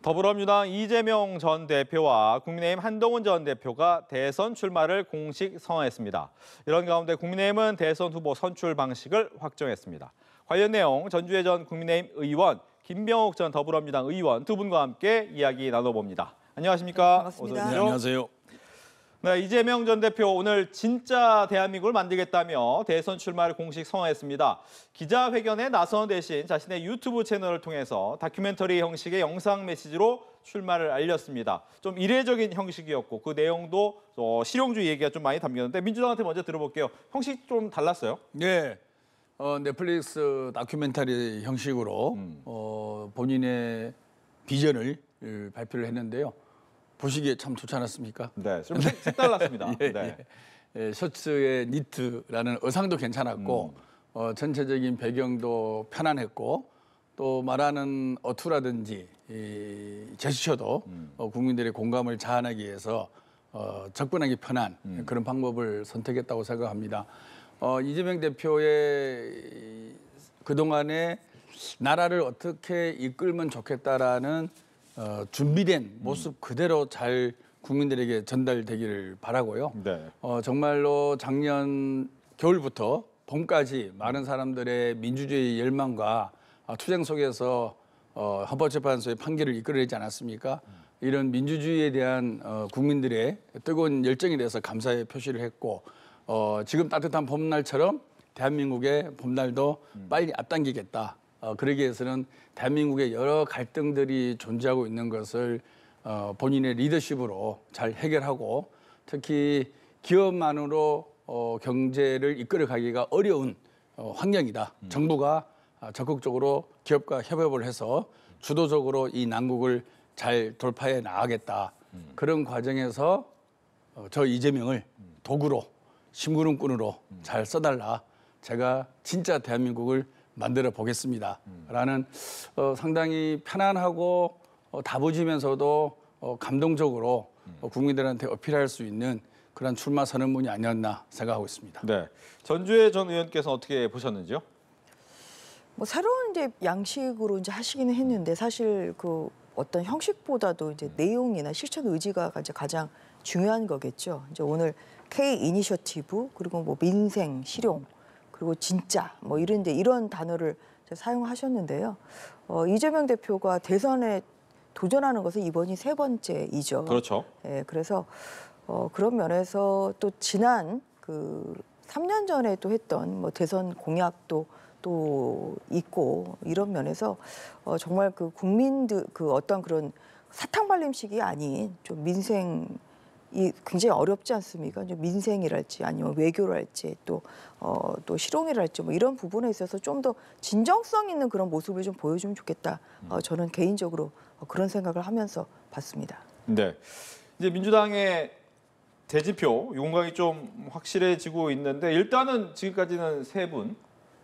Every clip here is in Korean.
더불어민주당 이재명 전 대표와 국민의힘 한동훈 전 대표가 대선 출마를 공식 선언했습니다. 이런 가운데 국민의힘은 대선 후보 선출 방식을 확정했습니다. 관련 내용 전주혜 전 국민의힘 의원, 김병욱 전 더불어민주당 의원 두 분과 함께 이야기 나눠봅니다. 안녕하십니까? 반갑습니다. 어서 네, 안녕하세요. 네, 이재명 전 대표 오늘 진짜 대한민국을 만들겠다며 대선 출마를 공식 선언했습니다. 기자회견에 나선 대신 자신의 유튜브 채널을 통해서 다큐멘터리 형식의 영상 메시지로 출마를 알렸습니다. 좀 이례적인 형식이었고 그 내용도 실용주의 얘기가 좀 많이 담겼는데 민주당한테 먼저 들어볼게요. 형식 좀 달랐어요? 네, 넷플릭스 다큐멘터리 형식으로 본인의 비전을 발표를 했는데요. 보시기에 참 좋지 않았습니까? 네, 좀 색달랐습니다. 예, 네. 예, 셔츠에 니트라는 의상도 괜찮았고 전체적인 배경도 편안했고 또 말하는 어투라든지 이 제스처도 국민들의 공감을 자아내기 위해서 접근하기 편한 그런 방법을 선택했다고 생각합니다. 이재명 대표의 그동안에 나라를 어떻게 이끌면 좋겠다라는 준비된 모습 그대로 잘 국민들에게 전달되기를 바라고요. 네. 정말로 작년 겨울부터 봄까지 많은 사람들의 민주주의 열망과 투쟁 속에서 헌법재판소의 판결을 이끌어내지 않았습니까? 이런 민주주의에 대한 국민들의 뜨거운 열정에 대해서 감사의 표시를 했고 지금 따뜻한 봄날처럼 대한민국의 봄날도 빨리 앞당기겠다. 그러기 위해서는 대한민국의 여러 갈등들이 존재하고 있는 것을 본인의 리더십으로 잘 해결하고 특히 기업만으로 경제를 이끌어가기가 어려운 환경이다. 정부가 적극적으로 기업과 협업을 해서 주도적으로 이 난국을 잘 돌파해 나가겠다. 그런 과정에서 저 이재명을 도구로 심부름꾼으로 잘 써달라. 제가 진짜 대한민국을 만들어 보겠습니다. 라는 상당히 편안하고 다부지면서도 감동적으로 국민들한테 어필할 수 있는 그런 출마 선언문이 아니었나 생각하고 있습니다. 네, 전주혜 전 의원께서 어떻게 보셨는지요? 뭐 새로운 이제 양식으로 이제 하시기는 했는데 사실 그 어떤 형식보다도 이제 내용이나 실천 의지가 이제 가장 중요한 거겠죠. 이제 오늘 K 이니셔티브 그리고 뭐 민생 실용 그리고 진짜 뭐 이런 단어를 사용하셨는데요. 이재명 대표가 대선에 도전하는 것은 이번이 세 번째이죠. 그렇죠. 예, 그래서 그런 면에서 또 지난 그 3년 전에 또 했던 뭐 대선 공약도 또 있고 이런 면에서 정말 그 국민들 그 어떤 그런 사탕 발림식이 아닌 좀 민생 이 굉장히 어렵지 않습니까? 이제 민생이랄지 아니면 외교랄지 또 실용이랄지 뭐 이런 부분에 있어서 좀 더 진정성 있는 그런 모습을 좀 보여주면 좋겠다. 저는 개인적으로 그런 생각을 하면서 봤습니다. 네, 이제 민주당의 대진표 용광이 좀 확실해지고 있는데 일단은 지금까지는 세 분,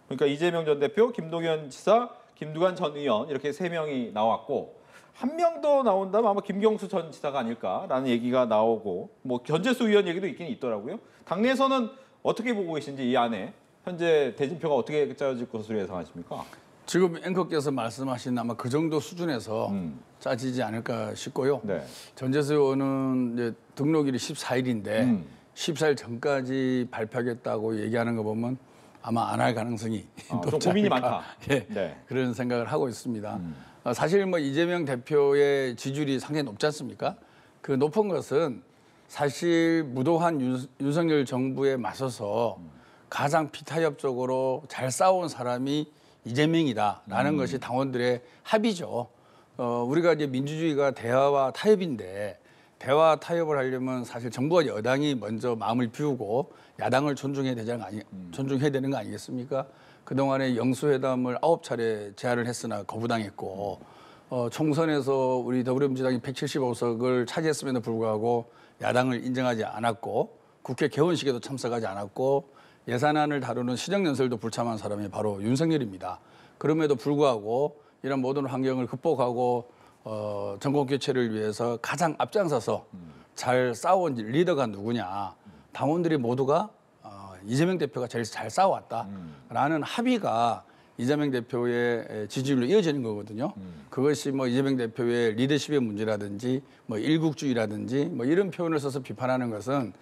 그러니까 이재명 전 대표, 김동연 지사, 김두관 전 의원 이렇게 세 명이 나왔고. 한 명 더 나온다면 아마 김경수 전 지사가 아닐까라는 얘기가 나오고 뭐 견재수 의원 얘기도 있긴 있더라고요. 당내에서는 어떻게 보고 계신지 이 안에 현재 대진표가 어떻게 짜여질 것으로 예상하십니까? 지금 앵커께서 말씀하신 아마 그 정도 수준에서 짜지지 않을까 싶고요. 네. 전재수 의원은 이제 등록일이 14일인데 14일 전까지 발표하겠다고 얘기하는 거 보면 아마 안 할 가능성이 높지 좀 고민이 않을까. 많다. 예, 네. 그런 생각을 하고 있습니다. 사실 뭐 이재명 대표의 지지율이 상당히 높지 않습니까? 그 높은 것은 사실 무도한 윤석열 정부에 맞서서 가장 피타협적으로 잘 싸운 사람이 이재명이다라는 것이 당원들의 합의죠. 우리가 이제 민주주의가 대화와 타협인데 대화 타협을 하려면 사실 정부와 여당이 먼저 마음을 비우고 야당을 존중해야 되는 거 아니겠습니까? 그동안에 영수회담을 9차례 제안을 했으나 거부당했고 총선에서 우리 더불어민주당이 175석을 차지했음에도 불구하고 야당을 인정하지 않았고 국회 개원식에도 참석하지 않았고 예산안을 다루는 시정연설도 불참한 사람이 바로 윤석열입니다. 그럼에도 불구하고 이런 모든 환경을 극복하고 정권 교체를 위해서 가장 앞장서서 잘 싸운 리더가 누구냐. 당원들이 모두가 이재명 대표가 제일 잘 싸워왔다라는 합의가 이재명 대표의 지지율로 이어지는 거거든요. 그것이 뭐 이재명 대표의 리더십의 문제라든지 뭐 일국주의라든지 뭐 이런 표현을 써서 비판하는 것은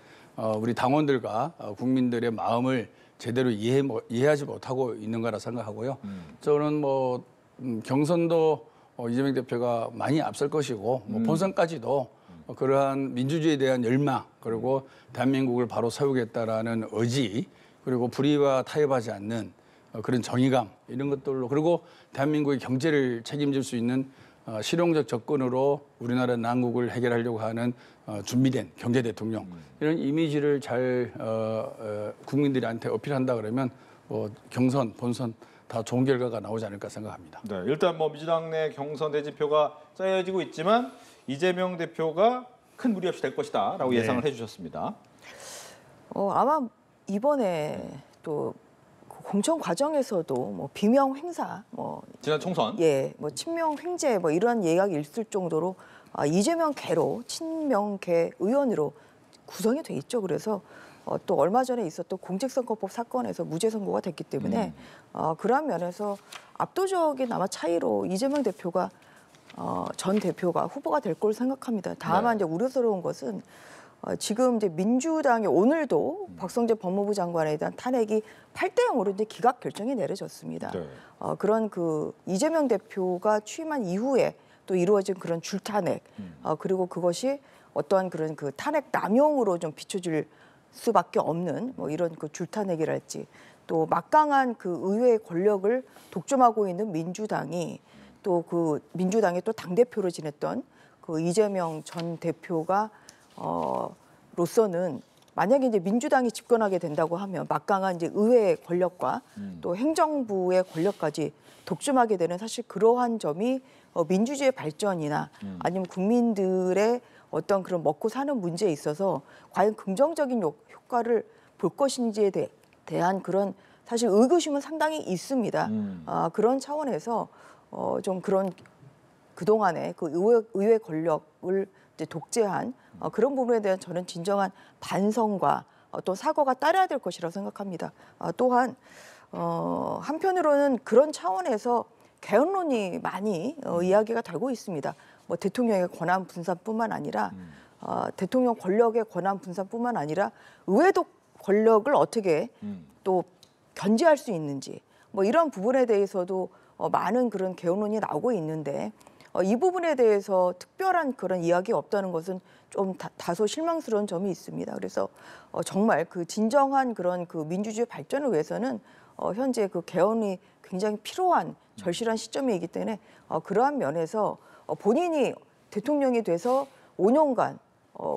우리 당원들과 국민들의 마음을 제대로 이해하지 못하고 있는 거라 생각하고요. 저는 뭐 경선도 이재명 대표가 많이 앞설 것이고 뭐 본선까지도 그러한 민주주의에 대한 열망 그리고 대한민국을 바로 세우겠다라는 의지 그리고 불의와 타협하지 않는 그런 정의감 이런 것들로 그리고 대한민국의 경제를 책임질 수 있는 실용적 접근으로 우리나라 난국을 해결하려고 하는 준비된 경제 대통령 이런 이미지를 잘 국민들한테 어필한다 그러면 경선, 본선 다 좋은 결과가 나오지 않을까 생각합니다. 네, 일단 뭐 민주당 내 경선 대진표가 짜여지고 있지만 이재명 대표가 큰 무리 없이 될 것이다라고 예상을 해주셨습니다. 아마 이번에 또 공천 과정에서도 뭐 비명 행사, 뭐 지난 총선. 뭐 친명 횡재 뭐 이런 얘기가 있을 정도로 이재명 계로 친명계 의원으로 구성이 돼 있죠. 그래서 또 얼마 전에 있었던 공직선거법 사건에서 무죄 선고가 됐기 때문에 그러한 면에서 압도적인 아마 차이로 이재명 대표가 전 대표가 후보가 될 걸 생각합니다. 다만 이제 우려스러운 것은 지금 이제 민주당이 오늘도 박성재 법무부 장관에 대한 탄핵이 8대0으로 이제 기각 결정이 내려졌습니다. 네. 그런 그 이재명 대표가 취임한 이후에 또 이루어진 그런 줄탄핵 그리고 그것이 어떠한 그런 그 탄핵 남용으로 좀 비춰질 수밖에 없는 뭐 이런 그 줄탄핵이랄지 또 막강한 그 의회의 권력을 독점하고 있는 민주당이 또 그 민주당의 또 당대표로 지냈던 그 이재명 전 대표가 로서는 만약에 이제 민주당이 집권하게 된다고 하면 막강한 이제 의회의 권력과 또 행정부의 권력까지 독점하게 되는 사실 그러한 점이 민주주의 발전이나 아니면 국민들의 어떤 그런 먹고 사는 문제에 있어서 과연 긍정적인 효과를 볼 것인지에 대한 그런 사실 의구심은 상당히 있습니다. 그런 차원에서 좀 그런 그동안의 그 의회 권력을 이제 독재한 그런 부분에 대한 저는 진정한 반성과 또 사과가 따라야 될 것이라고 생각합니다. 또한 한편으로는 그런 차원에서 개헌론이 많이 이야기가 되고 있습니다. 뭐 대통령의 권한 분산뿐만 아니라 대통령 권력의 권한 분산뿐만 아니라 의회도 권력을 어떻게 또 견제할 수 있는지 뭐 이런 부분에 대해서도 많은 그런 개헌론이 나오고 있는데 이 부분에 대해서 특별한 그런 이야기 없다는 것은 좀 다소 실망스러운 점이 있습니다. 그래서 정말 그 진정한 그런 그 민주주의 발전을 위해서는 현재 그 개헌이 굉장히 필요한 절실한 시점이기 때문에 그러한 면에서 본인이 대통령이 돼서 5년간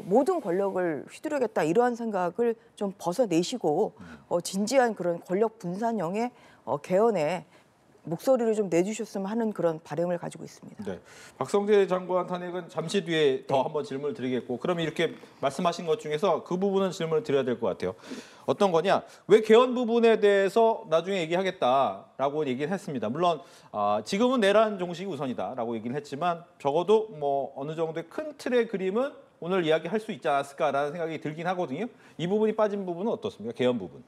모든 권력을 휘두르겠다 이러한 생각을 좀 벗어내시고 진지한 그런 권력 분산형의 개헌에 목소리를 좀 내주셨으면 하는 그런 바람을 가지고 있습니다. 네, 박성재 장관 탄핵은 잠시 뒤에 더 한번 질문을 드리겠고, 그러면 이렇게 말씀하신 것 중에서 그 부분은 질문을 드려야 될 것 같아요. 어떤 거냐? 왜 개헌 부분에 대해서 나중에 얘기하겠다라고 얘기를 했습니다. 물론 지금은 내란 종식이 우선이다라고 얘기를 했지만 적어도 뭐 어느 정도의 큰 틀의 그림은 오늘 이야기할 수 있지 않았을까라는 생각이 들긴 하거든요. 이 부분이 빠진 부분은 어떻습니까? 개헌 부분.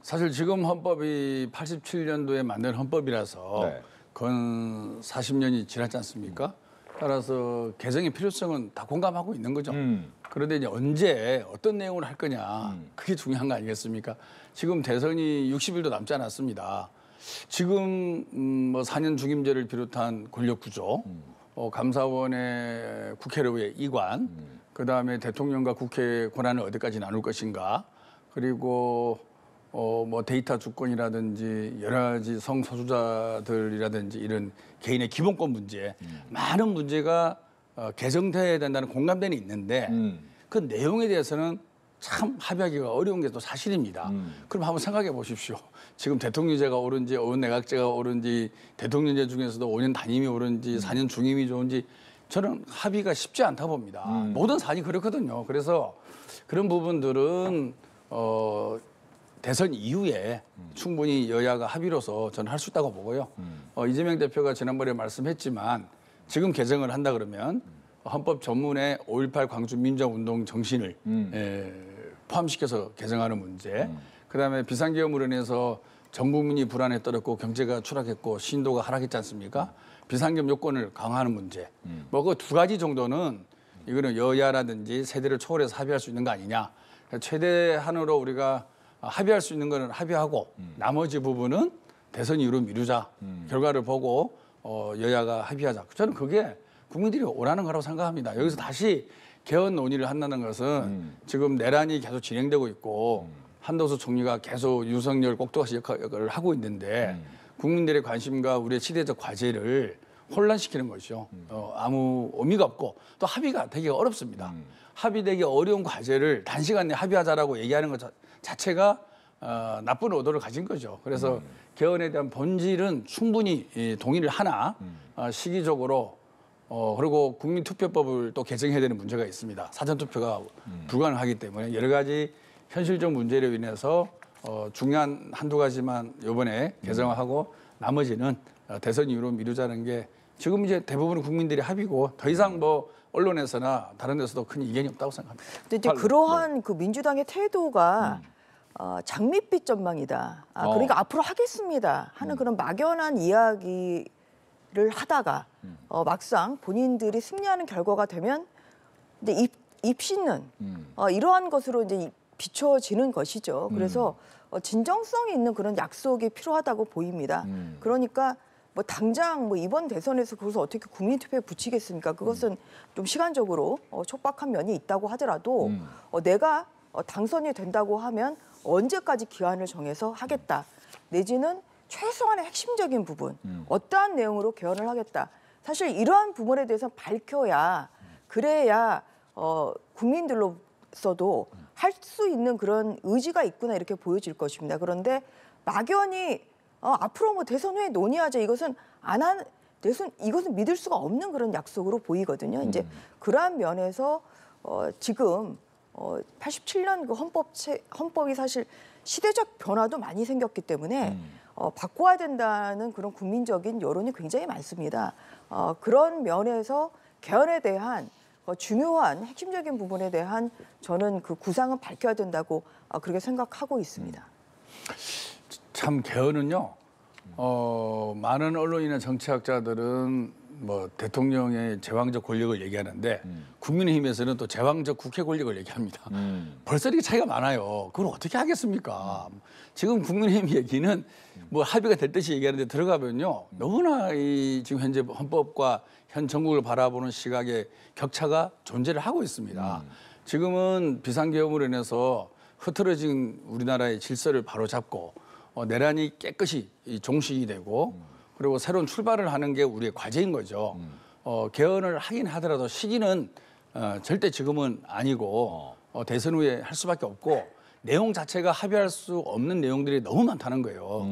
사실 지금 헌법이 87년도에 만든 헌법이라서 네. 건 40년이 지났지 않습니까? 따라서 개정의 필요성은 다 공감하고 있는 거죠. 그런데 이제 언제 어떤 내용을 할 거냐 그게 중요한 거 아니겠습니까? 지금 대선이 60일도 남지 않았습니다. 지금 뭐 4년 중임제를 비롯한 권력 구조, 감사원의 국회로의 이관, 그다음에 대통령과 국회 권한을 어디까지 나눌 것인가, 그리고 뭐 데이터 주권이라든지 여러 가지 성소수자들이라든지 이런 개인의 기본권 문제, 많은 문제가 개정돼야 된다는 공감대는 있는데 그 내용에 대해서는 참 합의하기가 어려운 게 또 사실입니다. 그럼 한번 생각해 보십시오. 지금 대통령제가 옳은지 의원내각제가 옳은지 대통령제 중에서도 5년 단임이 옳은지 4년 중임이 좋은지 저는 합의가 쉽지 않다 봅니다. 모든 사안이 그렇거든요. 그래서 그런 부분들은 대선 이후에 충분히 여야가 합의로서 저는 할 수 있다고 보고요. 이재명 대표가 지난번에 말씀했지만 지금 개정을 한다 그러면 헌법 전문에 5.18 광주 민주화운동 정신을 포함시켜서 개정하는 문제, 그다음에 비상계엄으로 인해서 전 국민이 불안에 떨었고 경제가 추락했고 신도가 하락했지 않습니까? 비상금 요건을 강화하는 문제. 뭐 그 두 가지 정도는 이거는 여야라든지 세대를 초월해서 합의할 수 있는 거 아니냐. 최대한으로 우리가 합의할 수 있는 거는 합의하고 나머지 부분은 대선 이후로 미루자. 결과를 보고 여야가 합의하자. 저는 그게 국민들이 원하는 거라고 생각합니다. 여기서 다시 개헌 논의를 한다는 것은 지금 내란이 계속 진행되고 있고 한덕수 총리가 계속 윤석열 꼭두가시 역할을 하고 있는데 국민들의 관심과 우리의 시대적 과제를 혼란시키는 것이죠. 아무 의미가 없고 또 합의가 되기 어렵습니다. 합의되기 어려운 과제를 단시간 내에 합의하자라고 얘기하는 것 자체가 나쁜 의도를 가진 거죠. 그래서 개헌에 대한 본질은 충분히 동의를 하나 시기적으로 그리고 국민투표법을 또 개정해야 되는 문제가 있습니다. 사전투표가 불가능하기 때문에 여러 가지 현실적 문제로 인해서 중요한 한두 가지만 이번에 개정을 하고 나머지는 대선 이후로 미루자는 게 지금 이제 대부분 국민들이 합의고 더 이상 뭐 언론에서나 다른 데서도 큰 이견이 없다고 생각합니다. 근데 이제 그러한 그 민주당의 태도가 장밋빛 전망이다. 그러니까 앞으로 하겠습니다 하는 그런 막연한 이야기를 하다가 막상 본인들이 승리하는 결과가 되면 이제 입신는 이러한 것으로 이제 비춰지는 것이죠. 그래서 진정성이 있는 그런 약속이 필요하다고 보입니다. 그러니까 뭐 당장 뭐 이번 대선에서 그것을 어떻게 국민투표에 붙이겠습니까? 그것은 좀 시간적으로 촉박한 면이 있다고 하더라도 내가 당선이 된다고 하면 언제까지 기한을 정해서 하겠다. 내지는 최소한의 핵심적인 부분, 어떠한 내용으로 개헌을 하겠다. 사실 이러한 부분에 대해서 밝혀야 그래야 국민들로서도 할 수 있는 그런 의지가 있구나 이렇게 보여질 것입니다. 그런데 막연히 앞으로 뭐 대선 후에 논의하자 이것은 이것은 믿을 수가 없는 그런 약속으로 보이거든요. 이제 그러한 면에서 지금 87년 그 헌법이 사실 시대적 변화도 많이 생겼기 때문에 바꿔야 된다는 그런 국민적인 여론이 굉장히 많습니다. 그런 면에서 개헌에 대한 중요한 핵심적인 부분에 대한 저는 그 구상은 밝혀야 된다고 그렇게 생각하고 있습니다. 참 개헌은요. 많은 언론이나 정치학자들은 뭐 대통령의 제왕적 권력을 얘기하는데 국민의힘에서는 또 제왕적 국회 권력을 얘기합니다. 벌써 이렇게 차이가 많아요. 그걸 어떻게 하겠습니까? 지금 국민의힘 얘기는 뭐 합의가 될 듯이 얘기하는데 들어가면요. 너무나 이 지금 현재 헌법과 현 정국을 바라보는 시각의 격차가 존재를 하고 있습니다. 지금은 비상계엄으로 인해서 흐트러진 우리나라의 질서를 바로잡고 내란이 깨끗이 종식이 되고 그리고 새로운 출발을 하는 게 우리의 과제인 거죠. 개헌을 하긴 하더라도 시기는 절대 지금은 아니고 대선 후에 할 수밖에 없고 내용 자체가 합의할 수 없는 내용들이 너무 많다는 거예요.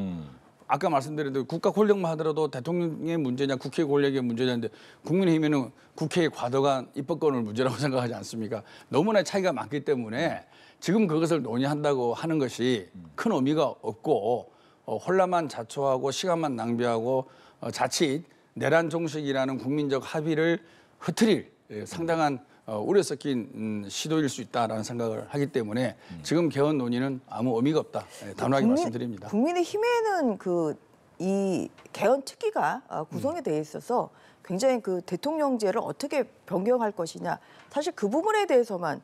아까 말씀드린 대로 국가 권력만 하더라도 대통령의 문제냐 국회 권력의 문제냐인데 국민의힘에는 국회의 과도한 입법권을 문제라고 생각하지 않습니까? 너무나 차이가 많기 때문에 지금 그것을 논의한다고 하는 것이 큰 의미가 없고 혼란만 자초하고 시간만 낭비하고 자칫 내란 종식이라는 국민적 합의를 흐트릴 상당한 우려 섞인 시도일 수 있다라는 생각을 하기 때문에 지금 개헌 논의는 아무 의미가 없다. 단호하게 말씀드립니다. 국민의힘에는 이 개헌 특위가 구성이 돼 있어서 굉장히 그 대통령제를 어떻게 변경할 것이냐 사실 그 부분에 대해서만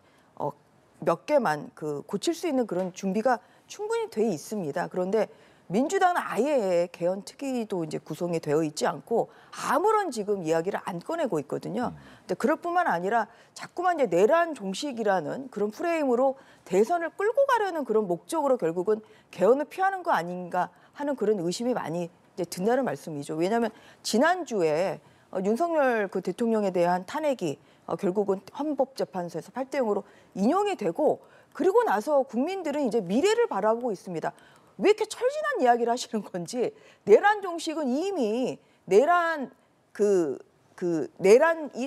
몇 개만 고칠 수 있는 그런 준비가 충분히 돼 있습니다. 그런데 민주당은 아예 개헌 특위도 이제 구성이 되어 있지 않고 아무런 지금 이야기를 안 꺼내고 있거든요. 근데 그럴 뿐만 아니라 자꾸만 이제 내란 종식이라는 그런 프레임으로 대선을 끌고 가려는 그런 목적으로 결국은 개헌을 피하는 거 아닌가 하는 그런 의심이 많이 이제 든다는 말씀이죠. 왜냐하면 지난주에 윤석열 그 대통령에 대한 탄핵이 결국은 헌법재판소에서 8대 0으로 인용이 되고 그리고 나서 국민들은 이제 미래를 바라보고 있습니다. 왜 이렇게 철진한 이야기를 하시는 건지 내란 종식은 이미 내란이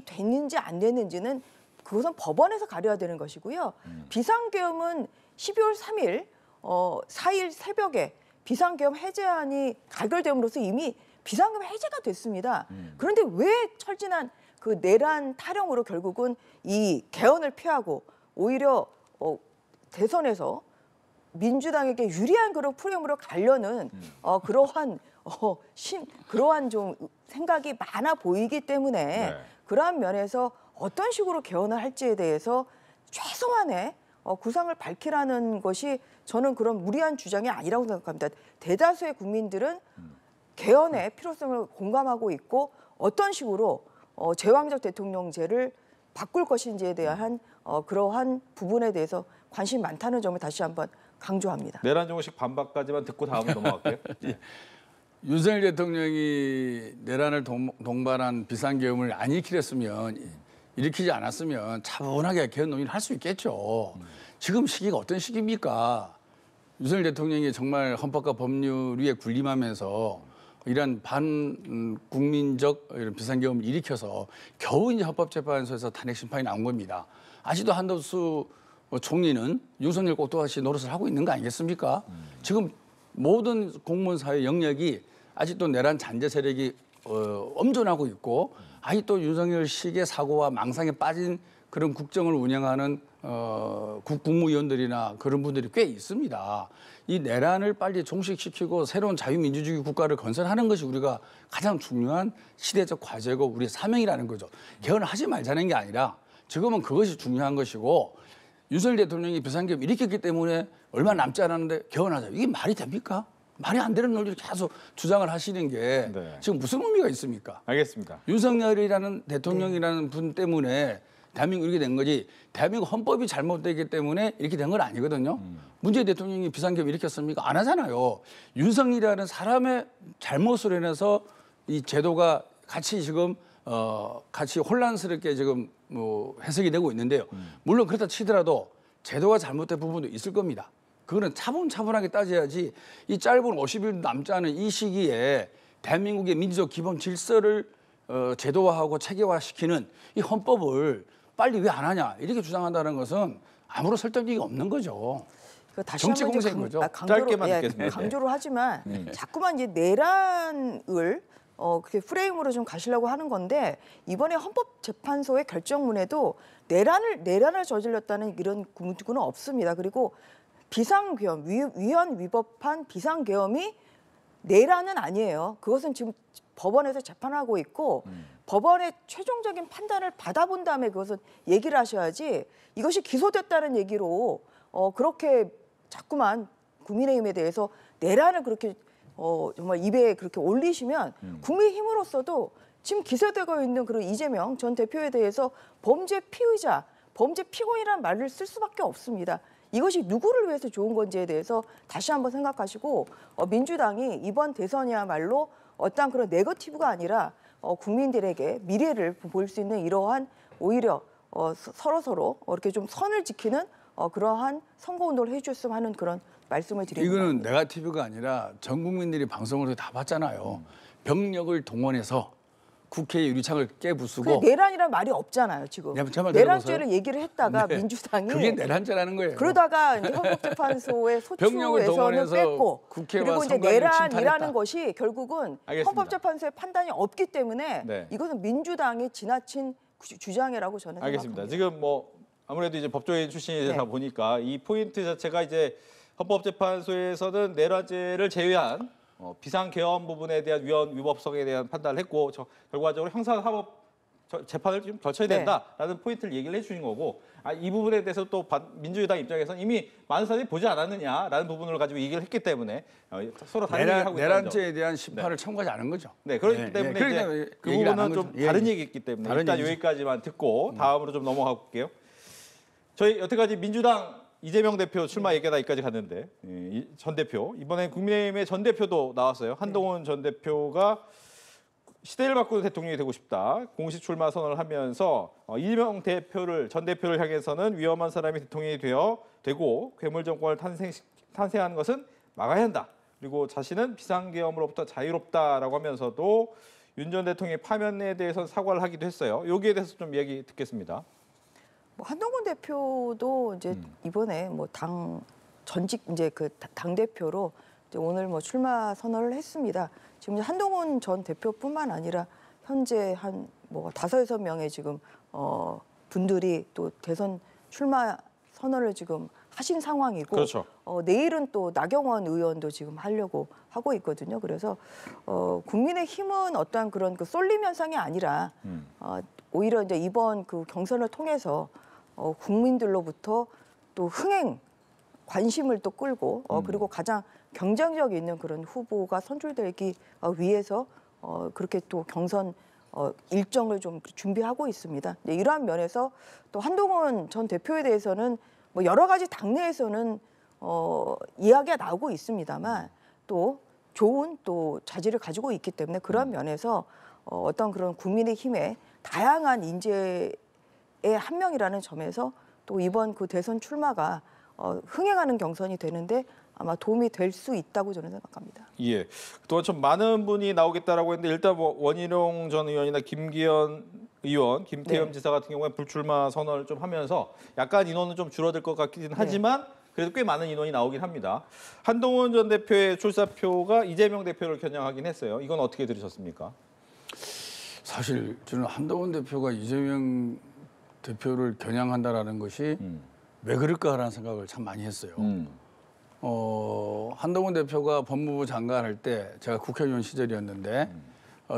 됐는지 안 됐는지는 그것은 법원에서 가려야 되는 것이고요. 비상계엄은 12월 3일 4일 새벽에 비상계엄 해제안이 가결됨으로써 이미 비상계엄 해제가 됐습니다. 그런데 왜 철진한 그 내란 타령으로 결국은 이 개헌을 피하고 오히려 대선에서 민주당에게 유리한 그런 프레임으로 가려는 그러한 그러한 좀 생각이 많아 보이기 때문에 네. 그러한 면에서 어떤 식으로 개헌을 할지에 대해서 최소한의 구상을 밝히라는 것이 저는 그런 무리한 주장이 아니라고 생각합니다. 대다수의 국민들은 개헌의 필요성을 공감하고 있고 어떤 식으로 제왕적 대통령제를 바꿀 것인지에 대한 그러한 부분에 대해서 관심이 많다는 점을 다시 한번 강조합니다. 내란 정식 반박까지만 듣고 다음으로 넘어갈게요. 네. 윤석열 대통령이 내란을 동반한 비상계엄을 안 일으키지 않았으면 차분하게 개헌 논의를 할 수 있겠죠. 지금 시기가 어떤 시기입니까? 윤석열 대통령이 정말 헌법과 법률 위에 군림하면서 이런 반국민적 이런 비상계엄을 일으켜서 겨우 이제 헌법재판소에서 탄핵 심판이 나온 겁니다. 아직도 한덕수 총리는 윤석열 꼭두각시 노릇을 하고 있는 거 아니겠습니까? 지금 모든 공무원 사회 영역이 아직도 내란 잔재 세력이 엄존하고 있고 아직도 윤석열식의 사고와 망상에 빠진 그런 국정을 운영하는 국무위원들이나 그런 분들이 꽤 있습니다. 이 내란을 빨리 종식시키고 새로운 자유민주주의 국가를 건설하는 것이 우리가 가장 중요한 시대적 과제고 우리의 사명이라는 거죠. 개헌을 하지 말자는 게 아니라 지금은 그것이 중요한 것이고 윤석열 대통령이 비상계엄 일으켰기 때문에 얼마 남지 않았는데 개헌하자. 이게 말이 됩니까? 말이 안 되는 논리를 계속 주장을 하시는 게 네. 지금 무슨 의미가 있습니까? 알겠습니다. 윤석열이라는 대통령이라는 분 때문에 대한민국이 이렇게 된 거지 대한민국 헌법이 잘못되기 때문에 이렇게 된 건 아니거든요. 문재인 대통령이 비상계엄 일으켰습니까? 안 하잖아요. 윤석열이라는 사람의 잘못으로 인해서 이 제도가 같이 지금 같이 혼란스럽게 지금 해석이 되고 있는데요. 물론 그렇다 치더라도 제도가 잘못된 부분도 있을 겁니다. 그거는 차분차분하게 따져야지 이 짧은 50일 남지 않은 이 시기에 대한민국의 민주적 기본 질서를 제도화하고 체계화시키는 이 헌법을 빨리 왜 안 하냐 이렇게 주장한다는 것은 아무런 설득력이 없는 거죠. 다시 정치 한번 이제 공세인 거죠. 짧게만 듣겠습니다. 강조를 하지만 자꾸만 이제 내란을 그렇게 프레임으로 좀 가시려고 하는 건데 이번에 헌법재판소의 결정문에도 내란을 저질렀다는 이런 문구는 없습니다. 그리고 비상계엄, 위헌 위법한 비상계엄이 내란은 아니에요. 그것은 지금 법원에서 재판하고 있고 법원의 최종적인 판단을 받아본 다음에 그것은 얘기를 하셔야지 이것이 기소됐다는 얘기로 그렇게 자꾸만 국민의힘에 대해서 내란을 그렇게 정말 입에 그렇게 올리시면 국민의힘으로서도 지금 기소되고 있는 그런 이재명 전 대표에 대해서 범죄 피의자, 범죄 피고인이라는 말을 쓸 수밖에 없습니다. 이것이 누구를 위해서 좋은 건지에 대해서 다시 한번 생각하시고 민주당이 이번 대선이야말로 어떤 그런 네거티브가 아니라 국민들에게 미래를 보일 수 있는 이러한 오히려 서로 이렇게 좀 선을 지키는 그러한 선거운동을 해주셨으면 하는 그런 말씀을 드립니다. 이거는 네거티브가 아니라 전 국민들이 방송을 다 봤잖아요. 병력을 동원해서 국회의 유리창을 깨부수고 내란이란 말이 없잖아요 지금. 내란죄를 얘기를 했다가 민주당이 그게 내란죄라는 거예요. 그러다가 이제 헌법재판소의 소추에서는 뺐고 그리고 이제 내란이라는 것이 결국은 알겠습니다. 헌법재판소의 판단이 없기 때문에 네. 이것은 민주당의 지나친 주장이라고 저는 알겠습니다. 생각합니다. 지금 뭐 아무래도 이제 법조인 출신이다 네. 보니까 이 포인트 자체가 이제 헌법재판소에서는 내란죄를 제외한 비상계엄 부분에 대한 위헌 위법성에 대한 판단을 했고 결과적으로 형사사법 재판을 좀 거쳐야 된다라는 포인트를 얘기를 해주신 거고 이 부분에 대해서 또 민주당 입장에서는 이미 많은 사람들이 보지 않았느냐라는 부분을 가지고 얘기를 했기 때문에 서로 다른 얘기를 하고 있다는 점. 내란죄에 대한 심판을 청구하지 않은 거죠. 네, 그렇기 때문에 이제 그 부분은 좀 다른 얘기이기 때문에 일단 여기까지만 듣고 다음으로 좀 넘어가 볼게요. 저희 여태까지 민주당 이재명 대표 출마 얘기가 여기까지 갔는데 전 대표 이번에 국민의힘의 전 대표도 나왔어요. 한동훈 전 대표가 시대를 바꾸는 대통령이 되고 싶다. 공식 출마 선언을 하면서 이재명 전 대표를 향해서는 위험한 사람이 대통령이 되고 괴물 정권을 탄생하는 것은 막아야 한다. 그리고 자신은 비상계엄으로부터 자유롭다라고 하면서도 윤 전 대통령의 파면에 대해서 사과를 하기도 했어요. 여기에 대해서 좀 얘기 듣겠습니다. 한동훈 대표도 이제 이번에 전직 이제 그 당 대표로 오늘 출마 선언을 했습니다. 지금 한동훈 전 대표뿐만 아니라 현재 한 5-6명의 지금 분들이 또 대선 출마 선언을 지금 하신 상황이고 그렇죠. 내일은 또 나경원 의원도 지금 하려고 하고 있거든요. 그래서 국민의힘은 어떠한 그런 그 쏠림 현상이 아니라 오히려 이제 이번 그 경선을 통해서 국민들로부터 또 흥행 관심을 또 끌고 그리고 가장 경쟁력 있는 그런 후보가 선출되기 위해서 그렇게 또 경선 일정을 좀 준비하고 있습니다. 네, 이러한 면에서 또 한동훈 전 대표에 대해서는 뭐 여러 가지 당내에서는 이야기가 나오고 있습니다만 또 좋은 또 자질을 가지고 있기 때문에 그런 면에서 어떤 그런 국민의힘의 다양한 인재의 한 명이라는 점에서 또 이번 그 대선 출마가 흥행하는 경선이 되는데 아마 도움이 될 수 있다고 저는 생각합니다. 예. 그동안 좀 많은 분이 나오겠다라고 했는데 일단 뭐 원희룡 전 의원이나 김기현 의원, 김태흠 네. 지사 같은 경우에 불출마 선언을 좀 하면서 약간 인원은 좀 줄어들 것 같긴 하지만 그래도 꽤 많은 인원이 나오긴 합니다. 한동훈 전 대표의 출사표가 이재명 대표를 겨냥하긴 했어요. 이건 어떻게 들으셨습니까? 사실 저는 한동훈 대표가 이재명 대표를 겨냥한다라는 것이 왜 그럴까라는 생각을 참 많이 했어요. 한동훈 대표가 법무부 장관 할 때 제가 국회의원 시절이었는데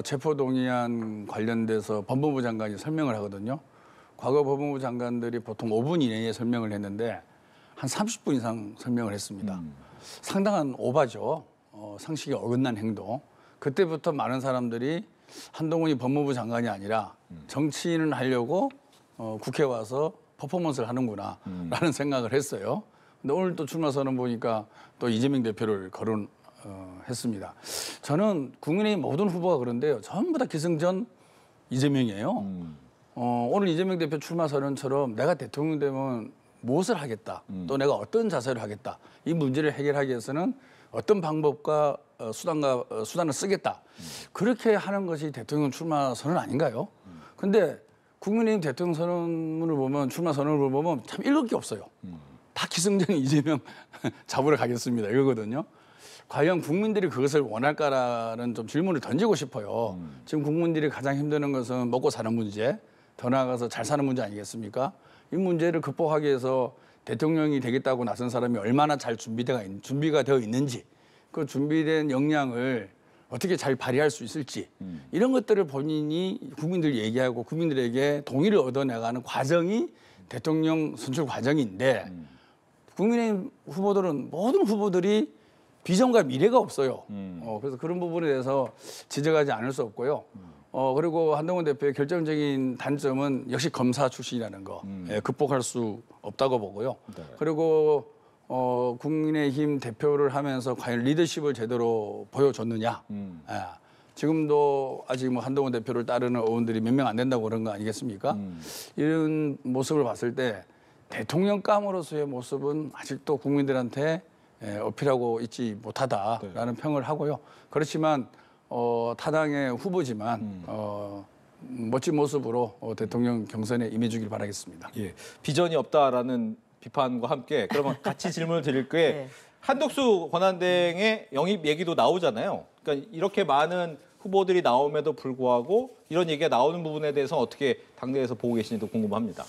체포동의안 관련돼서 법무부 장관이 설명을 하거든요. 과거 법무부 장관들이 보통 5분 이내에 설명을 했는데 한 30분 이상 설명을 했습니다. 상당한 오바죠. 상식에 어긋난 행동. 그때부터 많은 사람들이 한동훈이 법무부 장관이 아니라 정치인을 하려고 국회에 와서 퍼포먼스를 하는구나 라는 생각을 했어요. 근데 오늘 또 출마 선언 보니까 또 이재명 대표를 거론했습니다. 저는 국민의힘 모든 후보가 그런데요. 전부 다 기승전 이재명이에요. 오늘 이재명 대표 출마 선언처럼 내가 대통령 되면 무엇을 하겠다. 또 내가 어떤 자세를 하겠다. 이 문제를 해결하기 위해서는 어떤 방법과 수단을 쓰겠다. 그렇게 하는 것이 대통령 출마 선언 아닌가요? 근데 국민의힘 대통령 선언문을 보면 출마 선언을 보면 참 읽을 게 없어요. 다 기승전 이재명 잡으러 가겠습니다. 이거거든요. 과연 국민들이 그것을 원할까라는 좀 질문을 던지고 싶어요. 지금 국민들이 가장 힘드는 것은 먹고 사는 문제, 더 나아가서 잘 사는 문제 아니겠습니까? 이 문제를 극복하기 위해서 대통령이 되겠다고 나선 사람이 얼마나 잘 준비가 되어 있는지, 그 준비된 역량을 어떻게 잘 발휘할 수 있을지 이런 것들을 본인이 국민들 얘기하고 국민들에게 동의를 얻어내가는 과정이 대통령 선출 과정인데 국민의힘 후보들은 모든 후보들이 비전과 미래가 없어요. 그래서 그런 부분에 대해서 지적하지 않을 수 없고요. 그리고 한동훈 대표의 결정적인 단점은 역시 검사 출신이라는 거 극복할 수 없다고 보고요. 네. 그리고 국민의힘 대표를 하면서 과연 리더십을 제대로 보여줬느냐. 지금도 아직 뭐 한동훈 대표를 따르는 의원들이 몇 명 안 된다고 그런 거 아니겠습니까? 이런 모습을 봤을 때 대통령감으로서의 모습은 아직도 국민들한테 어필하고 있지 못하다라는 평을 하고요. 그렇지만 타당의 후보지만 멋진 모습으로 대통령 경선에 임해주길 바라겠습니다. 예. 비전이 없다라는 비판과 함께 그러면 같이 질문을 드릴 게 네. 한덕수 권한대행의 영입 얘기도 나오잖아요. 그러니까 이렇게 많은 후보들이 나옴에도 불구하고 이런 얘기가 나오는 부분에 대해서 어떻게 당내에서 보고 계시는지도 궁금합니다.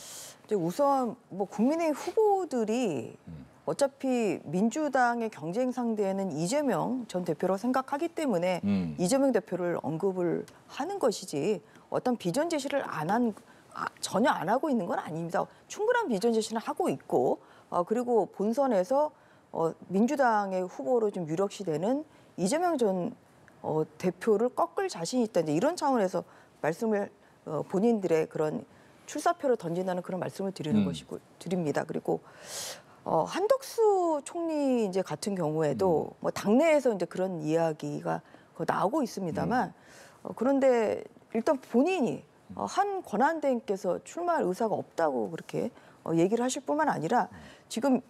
우선 뭐 국민의 후보들이 어차피 민주당의 경쟁 상대는 이재명 전 대표라고 생각하기 때문에 이재명 대표를 언급을 하는 것이지 어떤 비전 제시를 전혀 안 하고 있는 건 아닙니다. 충분한 비전 제시는 하고 있고 그리고 본선에서 민주당의 후보로 좀 유력시 되는 이재명 전 대표를 꺾을 자신이 있다. 이제 이런 차원에서 말씀을 본인들의 그런 출사표를 던진다는 그런 말씀을 드리는 것이고 드립니다. 그리고 한덕수 총리 이제 같은 경우에도 뭐 당내에서 이제 그런 이야기가 나오고 있습니다만 그런데 일단 본인이 한 권한대행께서 출마할 의사가 없다고 그렇게 얘기를 하실 뿐만 아니라 지금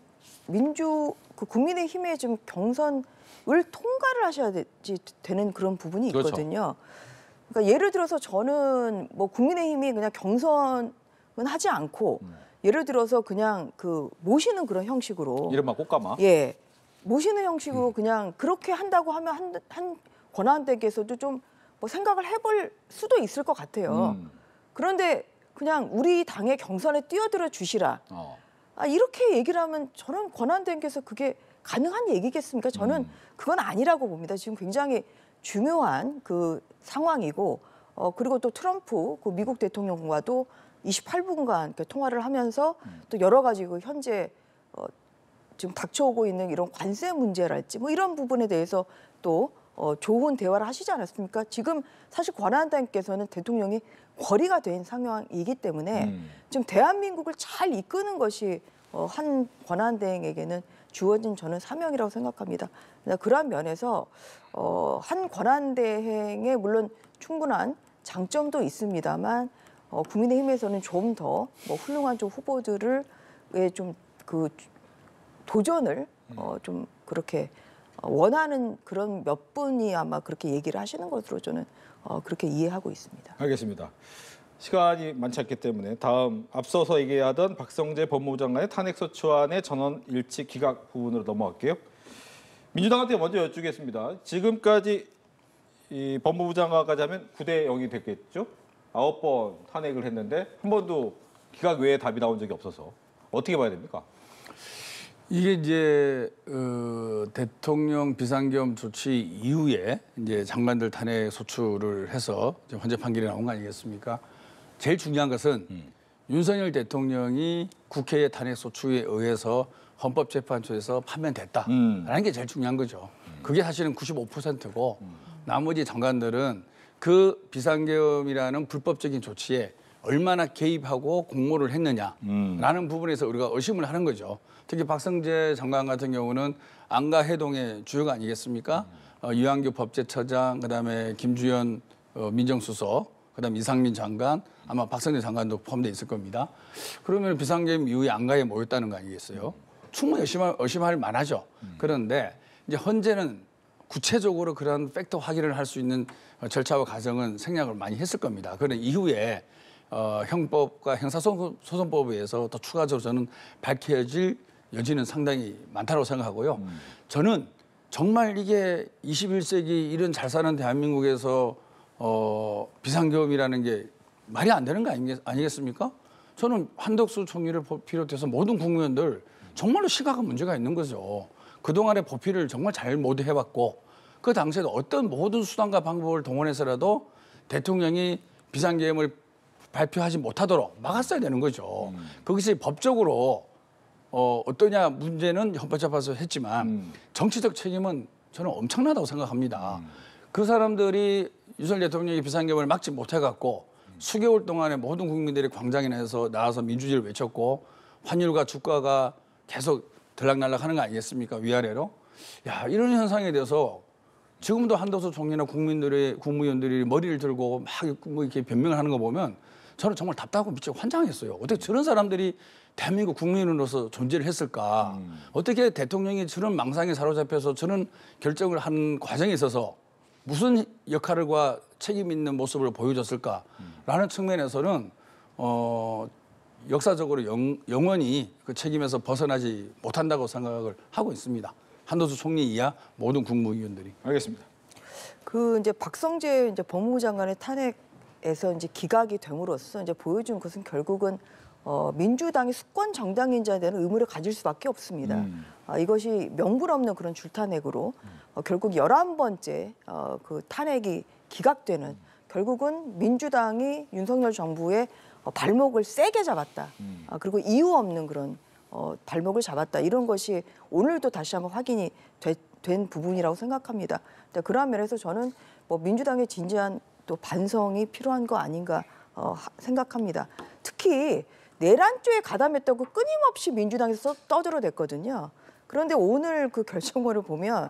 국민의힘의 지금 경선을 통과를 하셔야 되는 그런 부분이 있거든요. 그러니까 예를 들어서 저는 뭐 국민의힘이 그냥 경선은 하지 않고 예를 들어서 그냥 모시는 그런 형식으로 이른바 꽃가마. 예, 모시는 형식으로 그냥 그렇게 한다고 하면 한 권한대행께서도 좀 뭐 생각을 해볼 수도 있을 것 같아요. 그런데 그냥 우리 당의 경선에 뛰어들어 주시라. 이렇게 얘기를 하면 저는 권한대행께서 그게 가능한 얘기겠습니까? 저는 그건 아니라고 봅니다. 지금 굉장히 중요한 그 상황이고 그리고 또 트럼프 그 미국 대통령과도 28분간 통화를 하면서 또 여러 가지 그 현재 지금 닥쳐오고 있는 이런 관세 문제랄지 뭐 이런 부분에 대해서 또 좋은 대화를 하시지 않았습니까? 지금 사실 권한대행께서는 대통령이 거리가 된 상황이기 때문에 지금 대한민국을 잘 이끄는 것이 한 권한대행에게는 주어진 저는 사명이라고 생각합니다. 그러한 면에서 한 권한대행의 물론 충분한 장점도 있습니다만 국민의힘에서는 좀 더 훌륭한 좀 후보들을 좀 그 도전을 좀 그렇게 원하는 그런 몇 분이 아마 그렇게 얘기를 하시는 것으로 저는 그렇게 이해하고 있습니다. 알겠습니다. 시간이 많지 않기 때문에 다음 앞서서 얘기하던 박성재 법무부 장관의 탄핵소추안의 전원 일치 기각 부분으로 넘어갈게요. 민주당한테 먼저 여쭙겠습니다. 지금까지 이 법무부 장관까지 하면 9대 0이 됐겠죠? 9번 탄핵을 했는데 한 번도 기각 외에 답이 나온 적이 없어서 어떻게 봐야 됩니까? 이게 이제 대통령 비상계엄 조치 이후에 이제 장관들 탄핵 소추를 해서 헌재 판결이 나온 거 아니겠습니까? 제일 중요한 것은 윤석열 대통령이 국회의 탄핵 소추에 의해서 헌법재판소에서 판면됐다라는 게 제일 중요한 거죠. 그게 사실은 95%고 나머지 장관들은 그 비상계엄이라는 불법적인 조치에 얼마나 개입하고 공모를 했느냐라는 부분에서 우리가 의심을 하는 거죠. 특히 박성재 장관 같은 경우는 안가 해동의 주요가 아니겠습니까? 유한규 법제처장, 그다음에 김주현 민정수석, 그다음 이상민 장관, 아마 박성재 장관도 포함되어 있을 겁니다. 그러면 비상계엄 이후에 안가에 모였다는 거 아니겠어요? 충분히 의심할 만하죠. 그런데 이제 헌재는 구체적으로 그런 팩트 확인을 할 수 있는 절차와 과정은 생략을 많이 했을 겁니다. 그런 이후에 형법과 형사소송법에 의해서 더 추가적으로 저는 밝혀질 여지는 상당히 많다고 생각하고요. 저는 정말 이게 21세기 이런 잘 사는 대한민국에서 비상계엄이라는 게 말이 안 되는 거 아니겠습니까? 저는 한덕수 총리를 비롯해서 모든 국민들 정말로 시각은 문제가 있는 거죠. 그동안의 보필을 정말 잘 못 해봤고 그 당시에도 어떤 모든 수단과 방법을 동원해서라도 대통령이 비상계엄을 발표하지 못하도록 막았어야 되는 거죠. 그것이 법적으로 어떠냐 문제는 헌법재판소에서 했지만 정치적 책임은 저는 엄청나다고 생각합니다. 그 사람들이 윤석열 대통령이 비상계엄을 막지 못해갖고 수개월 동안에 모든 국민들이 광장에 나와서 민주주의를 외쳤고 환율과 주가가 계속 들락날락하는 거 아니겠습니까? 위아래로. 야, 이런 현상에 대해서 지금도 한덕수 총리나 국무위원들이 머리를 들고 막 뭐 이렇게 변명을 하는 거 보면 저는 정말 답답하고 미치고 환장했어요. 어떻게 저런 사람들이 대한민국 국민으로서 존재를 했을까? 어떻게 대통령이 저런 망상에 사로잡혀서 저런 결정을 한 과정에 있어서 무슨 역할과 책임 있는 모습을 보여줬을까라는 측면에서는 역사적으로 영원히 그 책임에서 벗어나지 못한다고 생각을 하고 있습니다. 한덕수 총리 이하 모든 국무위원들이. 알겠습니다. 그 이제 박성재 이제 법무부 장관의 탄핵에서 이제 기각이 됨으로써 이제 보여준 것은 결국은 민주당이 수권 정당인자에 대한 의무를 가질 수밖에 없습니다. 이것이 명분 없는 그런 줄탄핵으로 결국 11번째 그 탄핵이 기각되는 결국은 민주당이 윤석열 정부의 발목을 세게 잡았다. 그리고 이유 없는 그런 발목을 잡았다. 이런 것이 오늘도 다시 한번 확인이 된 부분이라고 생각합니다. 그러한 면에서 저는 민주당의 진지한 또 반성이 필요한 거 아닌가 생각합니다. 특히 내란죄에 가담했다고 끊임없이 민주당에서 떠들어댔거든요. 그런데 오늘 그 결정문을 보면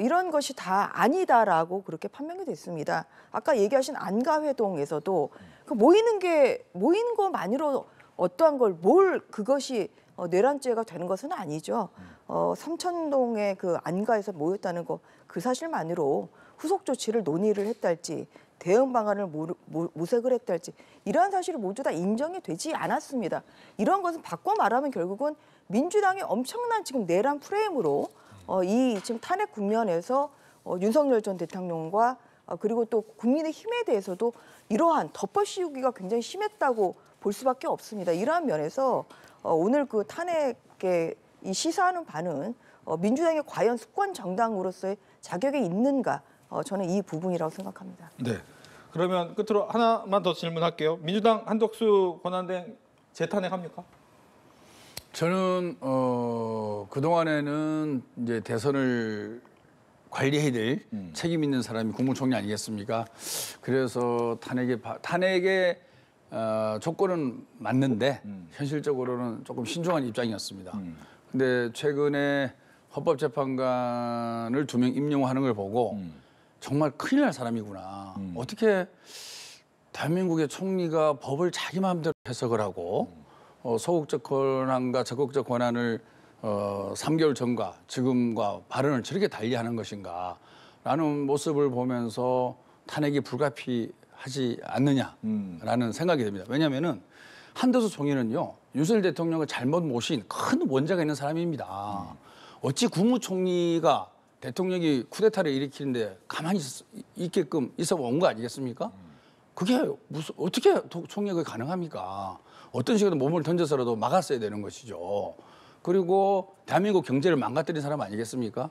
이런 것이 다 아니다라고 그렇게 판명이 됐습니다. 아까 얘기하신 안가회동에서도 그 모이는 것만으로 어떠한 그것이 내란죄가 되는 것은 아니죠. 삼천동의 그 안가에서 모였다는 거 그 사실만으로 후속 조치를 논의를 했달지 대응 방안을 모색을 했달지 이러한 사실이 모두 다 인정이 되지 않았습니다. 이런 것은 바꿔 말하면 결국은 민주당이 엄청난 지금 내란 프레임으로 이 지금 탄핵 국면에서 윤석열 전 대통령과 그리고 또 국민의힘에 대해서도 이러한 덮어씌우기가 굉장히 심했다고 볼 수밖에 없습니다. 이러한 면에서 오늘 그 탄핵에 이 시사하는 바는 민주당이 과연 수권 정당으로서의 자격이 있는가? 저는 이 부분이라고 생각합니다. 네. 그러면 끝으로 하나만 더 질문할게요. 민주당 한덕수 권한대행 재탄핵합니까? 저는 그동안에는 이제 대선을 관리해야 될 책임 있는 사람이 국무총리 아니겠습니까? 그래서 탄핵의 조건은 맞는데 현실적으로는 조금 신중한 입장이었습니다. 근데 최근에 헌법재판관을 2명 임명하는 걸 보고 정말 큰일 날 사람이구나. 어떻게 대한민국의 총리가 법을 자기 마음대로 해석을 하고 소극적 권한과 적극적 권한을 3개월 전과 지금과 발언을 저렇게 달리하는 것인가라는 모습을 보면서 탄핵이 불가피하지 않느냐라는 생각이 듭니다. 왜냐하면은 한덕수 총리는요 윤석열 대통령을 잘못 모신 큰 원죄가 있는 사람입니다. 어찌 국무총리가 대통령이 쿠데타를 일으키는데 가만히 있게끔 있어온 거 아니겠습니까? 그게 어떻게 총리가 가능합니까? 어떤 식으로 몸을 던져서라도 막았어야 되는 것이죠. 그리고 대한민국 경제를 망가뜨린 사람 아니겠습니까?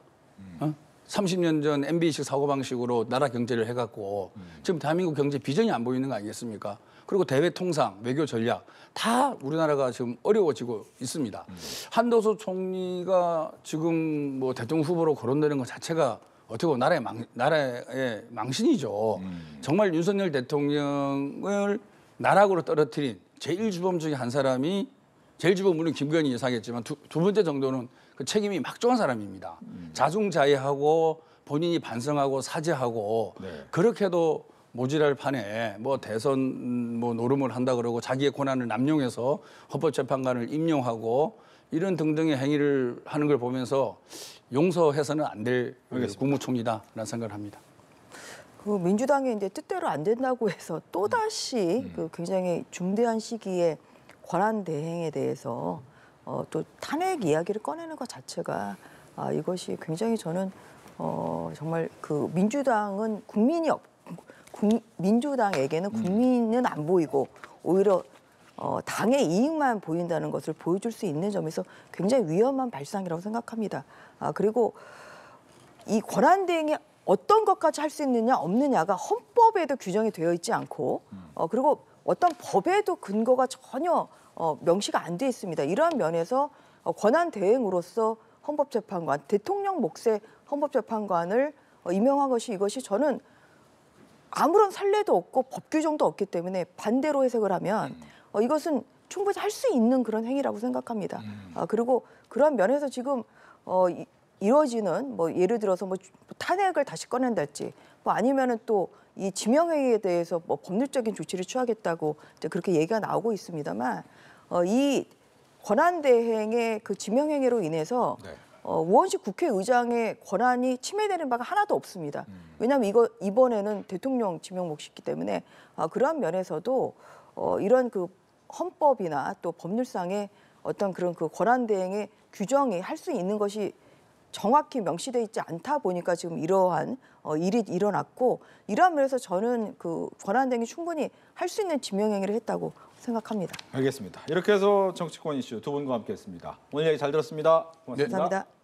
30년 전 MB식 사고방식으로 나라 경제를 해갖고 지금 대한민국 경제 비전이 안 보이는 거 아니겠습니까? 그리고 대외 통상, 외교 전략 다 우리나라가 지금 어려워지고 있습니다. 한덕수 총리가 지금 뭐 대통령 후보로 거론되는 것 자체가 어떻게 보면 나라의 망신이죠. 정말 윤석열 대통령을 나락으로 떨어뜨린 제일 주범 중에 한 사람이 제일 주범 물론 김건희 여사겠지만 두 번째 정도는 그 책임이 막중한 사람입니다. 자중자애하고 본인이 반성하고 사죄하고 그렇게도 모질할 판에 뭐 대선 뭐 노름을 한다 그러고 자기의 권한을 남용해서 헌법재판관을 임용하고 이런 등등의 행위를 하는 걸 보면서 용서해서는 안 될 국무총리다라는 생각을 합니다. 그 민주당이 이제 뜻대로 안 된다고 해서 또 다시 그 굉장히 중대한 시기에 권한 대행에 대해서 또 탄핵 이야기를 꺼내는 것 자체가 이것이 굉장히 저는 정말 그 민주당은 민주당에게는 국민은 안 보이고 오히려 당의 이익만 보인다는 것을 보여줄 수 있는 점에서 굉장히 위험한 발상이라고 생각합니다. 그리고 이 권한 대행이 어떤 것까지 할 수 있느냐 없느냐가 헌법에도 규정이 되어 있지 않고 그리고 어떤 법에도 근거가 전혀 명시가 안 돼 있습니다. 이러한 면에서 권한 대행으로서 헌법재판관, 대통령 몫의 헌법재판관을 임명한 것이 이것이 저는 아무런 선례도 없고 법 규정도 없기 때문에 반대로 해석을 하면 이것은 충분히 할 수 있는 그런 행위라고 생각합니다. 그리고 그런 면에서 지금 이루어지는 뭐 예를 들어서 뭐 탄핵을 다시 꺼낸달지 뭐 아니면은 또 이 지명행위에 대해서 뭐 법률적인 조치를 취하겠다고 이제 그렇게 얘기가 나오고 있습니다만 이 권한대행의 그 지명행위로 인해서 우원식 국회의장의 권한이 침해되는 바가 하나도 없습니다. 왜냐하면 이번에는 대통령 지명 몫이기 때문에 그러한 면에서도 이런 그 헌법이나 또 법률상의 어떤 그런 그 권한대행의 규정이 할 수 있는 것이 정확히 명시되어 있지 않다 보니까 지금 이러한 일이 일어났고 이러한 면에서 저는 그 권한대행이 충분히 할 수 있는 지명행위를 했다고 생각합니다. 알겠습니다. 이렇게 해서 정치권 이슈 두 분과 함께했습니다. 오늘 얘기 잘 들었습니다. 고맙습니다. 감사합니다.